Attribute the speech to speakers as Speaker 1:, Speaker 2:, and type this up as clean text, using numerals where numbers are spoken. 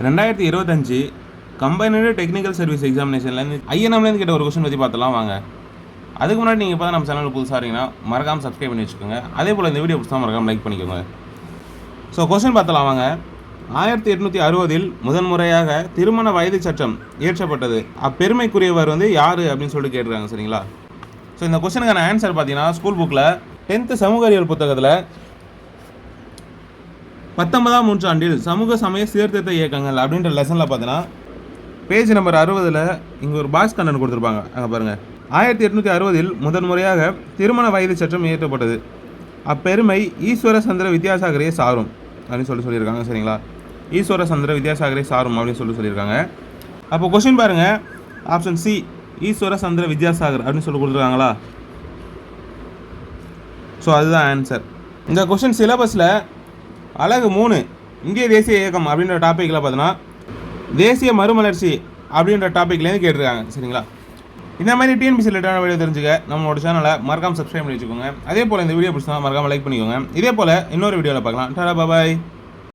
Speaker 1: 2025 combined technical service எக்ஸாமினேஷன்லேருந்து ஐஎன்எம்லேருந்து கேட்ட ஒரு question பற்றி பார்த்தலாம் வாங்க. அதுக்கு முன்னாடி நீங்கள் இப்போ தான் நம்ம சேனலுக்கு புதுசாக இருக்கீங்கன்னா மறக்காமல் சப்ஸ்கிரைப் பண்ணி வச்சுக்கோங்க. அதே போல் இந்த வீடியோ பிடிச்சா மறக்காமல் லைக் பண்ணிக்கோங்க. ஸோ கொஸ்டின் பார்த்தலாம் வாங்க. 1860 முதன்முறையாக திருமண வயது சட்டம் இயற்றப்பட்டது. அப்பெருமைக்குரியவர் யார் அப்படின்னு சொல்லிட்டு கேட்டிருக்காங்க. சரிங்களா? ஸோ இந்த கொஸ்டினுக்கான ஆன்சர் பார்த்தீங்கன்னா ஸ்கூல் புக்கில் 10th சமூக அறிவியல் புத்தகத்தில் 19ஆம் நூற்றாண்டில் சமூக சமய சீர்திருத்த இயக்கங்கள் அப்படின்ற லெசனில் பார்த்தீங்கன்னா பேஜ் நம்பர் 60ல் இங்கே ஒரு பாக்ஸ் கண்டன் கொடுத்துருப்பாங்க. அங்கே பாருங்கள். 1860 முதன்முறையாக திருமண வயது சட்டம் இயற்றப்பட்டது. அப்பெருமை ஈஸ்வர சந்திர வித்யாசாகரை சாரும் அப்படின்னு சொல்லியிருக்காங்க. சரிங்களா? ஈஸ்வர சந்திர வித்யாசாகரை சாரும் அப்படின்னு சொல்லியிருக்காங்க. அப்போ கொஸ்டின் பாருங்கள். ஆப்ஷன் சி ஈஸ்வர சந்திர வித்யாசாகர் அப்படின்னு கொடுத்துருக்காங்களா? ஸோ அதுதான் ஆன்சர். இந்த கொஸ்டின் சிலபஸில் அழகு 3 இந்திய தேசிய இயக்கம் அப்படின்ற டாப்பிக்கில் பார்த்தீங்கன்னா தேசிய மறுமலர்ச்சி அப்படின்ற டாப்பிக்லேருந்து கேட்டிருக்காங்க. சரிங்களா? இந்த மாதிரி டிஎன்பிசி ரிலேட்டடான வீடியோ தெரிஞ்சுக்க நம்மளோட சேனலை மறக்காமல் சப்ஸ்கிரைப் பண்ணி வச்சுக்கோங்க. அதே போல் இந்த வீடியோ பிடிச்சா மறக்காமல் லைக் பண்ணிக்கோங்க. இதே போல் இன்னொரு வீடியோவில் பார்க்கலாம். டாடா பாய்.